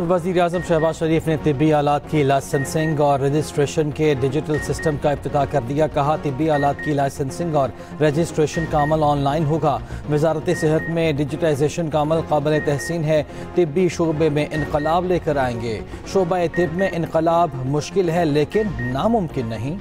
वज़ीर आज़म शहबाज शरीफ ने तिब्बी आलात की लाइसेंसिंग और रजिस्ट्रेशन के डिजिटल सिस्टम का इफ्तिताह कर दिया। कहा, तिब्बी आलात की लाइसेंसिंग और रजिस्ट्रेशन का अमल ऑनलाइन होगा। वजारत सेहत में डिजिटाइजेशन का अमल काबिल तहसीन है। तिब्बी शोबे में इनकलाब लेकर आएंगे। शोबा तिब में इनकलाब मुश्किल है लेकिन नामुमकिन नहीं।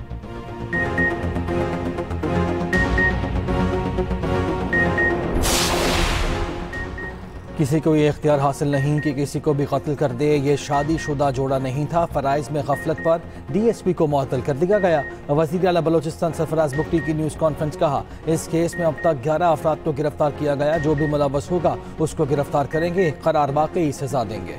किसी को ये इख्तियार हासिल नहीं कि किसी को भी कत्ल कर दे। ये शादीशुदा जोड़ा नहीं था। फ़राइज़ में गफलत पर DSP को मुअत्तल कर दिया गया। वज़ीर आला बलोचिस्तान सरफराज बुगटी की न्यूज़ कॉन्फ्रेंस। कहा, इस केस में अब तक 11 अफराद को गिरफ्तार किया गया। जो भी मुलव्वस होगा उसको गिरफ्तार करेंगे, करार वाकई सजा देंगे।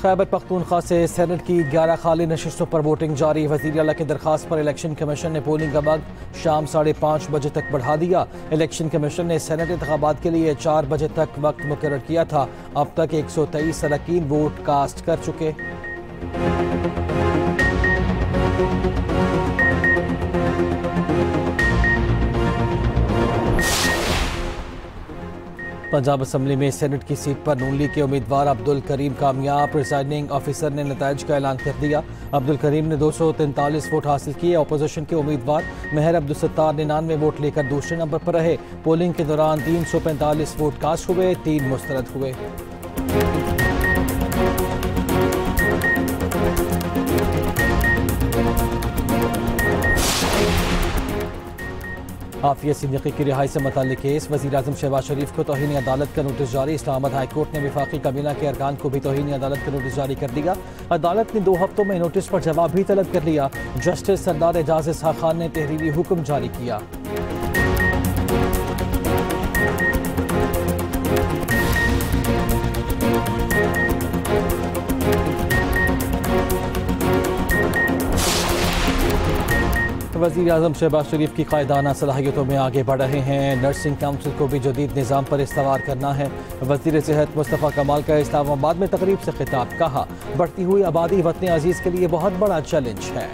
खैबर पख्तूनख्वा से सेनेट की 11 खाली नशिस्तों पर वोटिंग जारी। वज़ीर आला की दरख्वास्त पर इलेक्शन कमीशन ने पोलिंग का वक्त शाम 5:30 बजे तक बढ़ा दिया। इलेक्शन कमीशन ने सेनेट इंतखाबात के लिए 4 बजे तक वक्त मुकर्रर किया था। अब तक 123 अरकान वोट कास्ट कर चुके। पंजाब असम्बली में सेनेट की सीट पर नून लीग के उम्मीदवार अब्दुल करीम कामयाब। प्रिसाइडिंग ऑफिसर ने नताइज का ऐलान कर दिया। अब्दुल करीम ने 243 वोट हासिल किए। अपोजिशन के उम्मीदवार मेहर अब्दुल सत्तार 99 वोट लेकर दूसरे नंबर पर रहे। पोलिंग के दौरान 345 वोट कास्ट हुए, 3 मुस्तरद हुए। आफिया सिद्दीकी की रिहाई से मुताल्लिक केस। वज़ीर आज़म शहबाज शरीफ को तौहीन अदालत का नोटिस जारी। इस्लामाबाद हाई कोर्ट ने वफाकी काबीना के अरकान को भी तौहीन अदालत का नोटिस जारी कर दिया। अदालत ने 2 हफ्तों में नोटिस पर जवाब भी तलब कर लिया। जस्टिस सरदार एजाज इसहाक खान ने तहरीरी हुक्म जारी किया। वज़ीर आज़म शहबाज शरीफ की कायदाना सलाहियतों में आगे बढ़ रहे हैं। नर्सिंग काउंसिल को भी जदीद निज़ाम पर इस्तवार करना है। वज़ीर सेहत मुस्तफ़ा कमाल का इस्लामाबाद में तकरीब से खिताब। कहा, बढ़ती हुई आबादी वतन अजीज़ के लिए बहुत बड़ा चैलेंज है।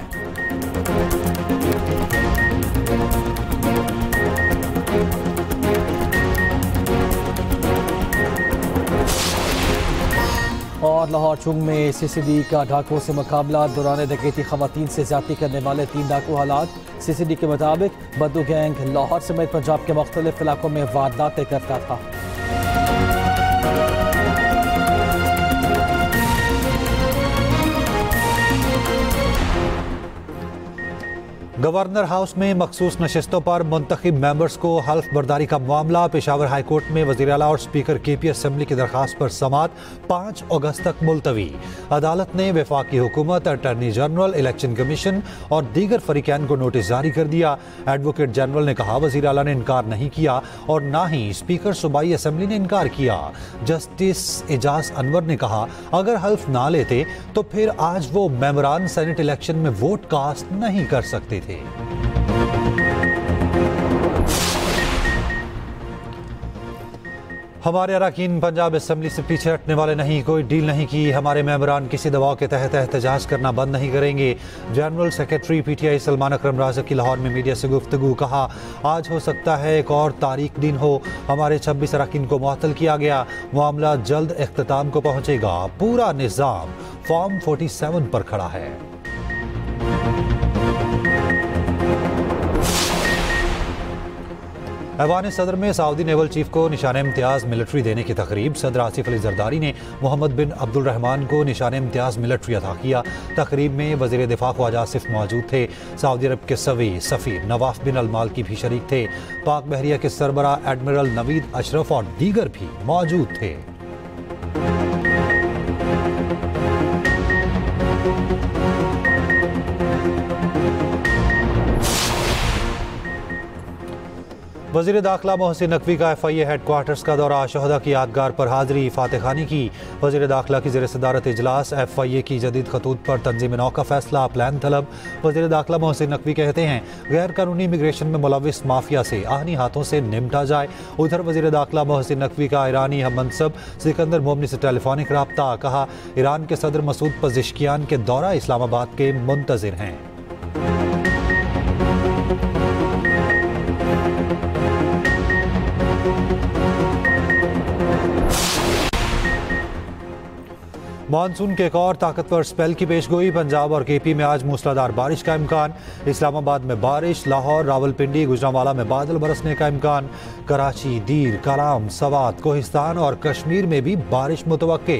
और लाहौर चुंग में CCD का डाकुओं से मुकाबला। दौरान डकैती खवातीन से ज्यादती करने वाले 3 डाकू हालात। CCD के मुताबिक बद्दू गैंग लाहौर समेत पंजाब के मुख्तलिफ इलाकों में वारदातें करता था। गवर्नर हाउस में मखसूस नशिस्तों पर मुंतखब मेंबर्स को हल्फ बर्दारी का मामला। पेशावर हाई कोर्ट में वज़ीर आला और स्पीकर KP असम्बली की दरख्वास्त पर समाअत 5 अगस्त तक मुलतवी। अदालत ने वफाकी हुकूमत, अटॉर्नी जनरल, इलेक्शन कमीशन और दीगर फरीकैन को नोटिस जारी कर दिया। एडवोकेट जनरल ने कहा, वज़ीर आला ने इनकार नहीं किया और ना ही स्पीकर सूबाई असम्बली ने इनकार किया। जस्टिस एजाज अनवर ने कहा, अगर हल्फ ना लेते तो फिर आज वो मेंबरान सेनेट इलेक्शन में वोट कास्ट नहीं कर सकते थे। हमारे अरकान पंजाब असम्बली से पीछे हटने वाले नहीं। कोई डील नहीं की। हमारे मेंबरान किसी दबाव के तहत एहतजाज करना बंद नहीं करेंगे। जनरल सेक्रेटरी PTI सलमान अकरम राज़ा की लाहौर में मीडिया से गुफ्तगू। कहा, आज हो सकता है एक और तारीख दिन हो। हमारे 26 अरकान को मुअत्तल किया गया। मामला जल्द इख्तिताम को पहुँचेगा। पूरा निज़ाम फॉर्म 47 पर खड़ा है। ऐवान सदर में सऊदी नेवल चीफ को निशान इम्तियाज़ मिलिट्री देने की तकरीब। सदर आसिफ अली जरदारी ने मोहम्मद बिन अब्दुल रहमान को निशान इम्तियाज़ मिलिट्री अता किया। तकरीब में वज़ीर दिफा ख्वाजा आसिफ मौजूद थे। सऊदी अरब के सफ़ीर नवाफ बिन अलमाल की भी शरीक थे। पाक बहरिया के सरबरा एडमिरल नवीद अशरफ और दीगर भी मौजूद थे। वज़ीर दाखिला मोहसिन नकवी का FIA हेडक्वार्टर्स का दौरा, शहदा की यादगार पर हाजिरी, फातह खानी की। वज़ीर दाखिला की ज़ेर सदारत इजलास, FIA की जदीद खतूत पर तंजीम नौ का फैसला, प्लान तलब। वज़ीर दाखिला मोहसिन नकवी कहते हैं गैर कानूनी इमिग्रेशन में मुलविस माफिया से आहनी हाथों से निपटा जाए। उधर वज़ीर दाखिला मोहसिन नकवी का ईरानी हम मनसब सिकंदर मोमनी से टेलीफोनिक रब्ता, कहा ईरान के सदर मसूद पज़ेश्कियान के दौरा इस्लामाबाद के मुंतज़िर हैं। मानसून के एक और ताकतवर स्पेल की पेशगोई, पंजाब और KP में आज मूसलाधार बारिश का इम्कान। इस्लामाबाद में बारिश, लाहौर, रावलपिंडी, गुजरांवाला में बादल बरसने का इम्कान। कराची, दीर, कलाम, सवात, कोहिस्तान और कश्मीर में भी बारिश मुतवक्के।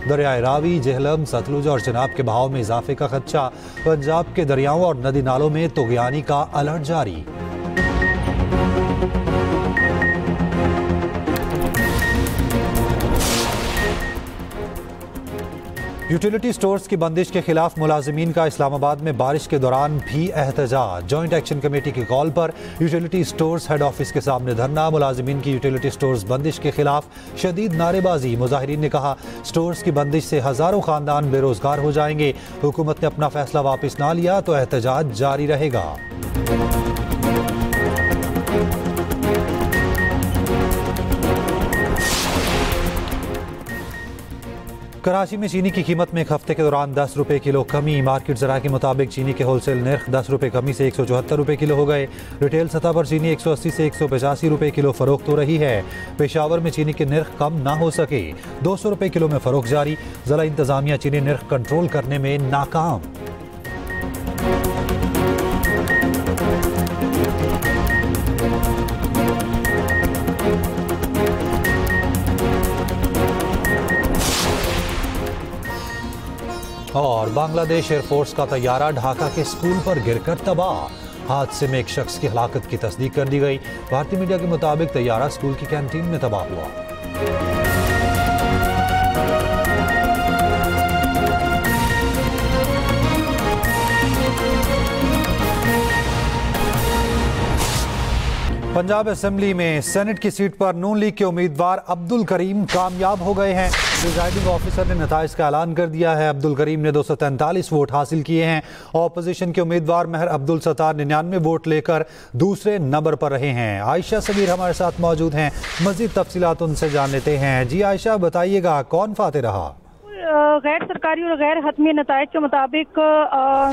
दरियाए रावी, जेहलम, सतलुज और चिनाब के बहाव में इजाफे का खदशा। पंजाब के दरियाओं और नदी नालों में तुगयानी का अलर्ट जारी। यूटिलिटी स्टोर्स की बंदिश के खिलाफ मुलाजिमीन का इस्लामाबाद में बारिश के दौरान भी एहतजाज। जॉइंट एक्शन कमेटी की कॉल पर यूटिलिटी स्टोर्स हेड ऑफिस के सामने धरना, मुलाजिमीन की यूटिलिटी स्टोर्स बंदिश के खिलाफ शदीद नारेबाजी। मुजाहिरीन ने कहा स्टोर्स की बंदिश से हजारों खानदान बेरोजगार हो जाएंगे। हुकूमत ने अपना फैसला वापस ना लिया तो एहतजाज जारी रहेगा। कराची में चीनी की कीमत में एक हफ्ते के दौरान 10 रुपए किलो कमी। मार्केट जरा के मुताबिक चीनी के होलसेल नर्ख 10 रुपए कमी से 174 रुपए किलो हो गए। रिटेल सतह पर चीनी 180 से 185 रुपए किलो फरोख्त हो रही है। पेशावर में चीनी के नर्ख कम ना हो सके, 200 रुपए किलो में फरोख्त जारी। जिला इंतजामिया चीनी नर्ख कंट्रोल करने में नाकाम। और बांग्लादेश एयरफोर्स का तैयारा ढाका के स्कूल पर गिरकर तबाह। हादसे में एक शख्स की हलाकत की तस्दीक कर दी गई। भारतीय मीडिया के मुताबिक तैयारा स्कूल की कैंटीन में तबाह हुआ। पंजाब असेंबली में सेनेट की सीट पर नून लीग के उम्मीदवार अब्दुल करीम कामयाब हो गए हैं। प्रिजाइडिंग ऑफिसर ने नताइज का ऐलान कर दिया है। अब्दुल करीम ने 243 वोट हासिल किए हैं। ऑपोजिशन के उम्मीदवार महर अब्दुल सत्तार 99 वोट लेकर दूसरे नंबर पर रहे हैं। आयशा सबीर हमारे साथ मौजूद हैं, मजीद तफसीलात उनसे जान लेते हैं। जी आयशा, बताइएगा कौन फाते रहा? गैर सरकारी और गैर हतमी नताइज के मुताबिक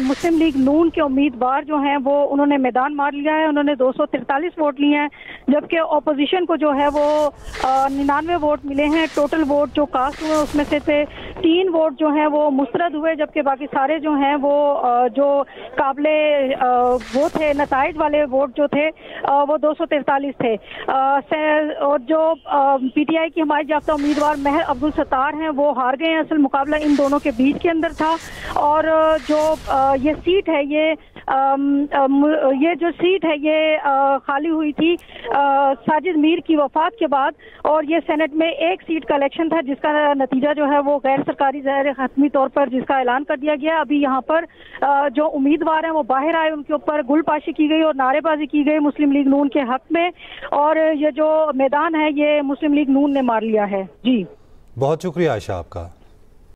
मुस्लिम लीग नून के उम्मीदवार जो हैं वो उन्होंने मैदान मार लिया है। उन्होंने 243 वोट लिए हैं, जबकि अपोजिशन को जो है वो 99 वोट मिले हैं। टोटल वोट जो कास्ट हुए उसमें से 3 वोट जो हैं वो मुस्तरद हुए, जबकि बाकी सारे जो हैं वो जो काबिले वो थे, नताइज वाले वोट जो थे वो 243 थे। और जो PTI की हमायत याफ्ता उम्मीदवार महर अब्दुल सत्तार हैं वो हार गए हैं। असल मुकाबला इन दोनों के बीच के अंदर था। और जो ये सीट है ये जो सीट है ये खाली हुई थी साजिद मीर की वफात के बाद। और ये सेनेट में एक सीट का इलेक्शन था जिसका नतीजा जो है वो गैर सरकारी गैर हतमी तौर पर जिसका ऐलान कर दिया गया। अभी यहाँ पर जो उम्मीदवार हैं वो बाहर आए, उनके ऊपर गुलपाशी की गई और नारेबाजी की गई मुस्लिम लीग नून के हक में। और ये जो मैदान है ये मुस्लिम लीग नून ने मार लिया है। जी बहुत शुक्रिया आयशा आपका।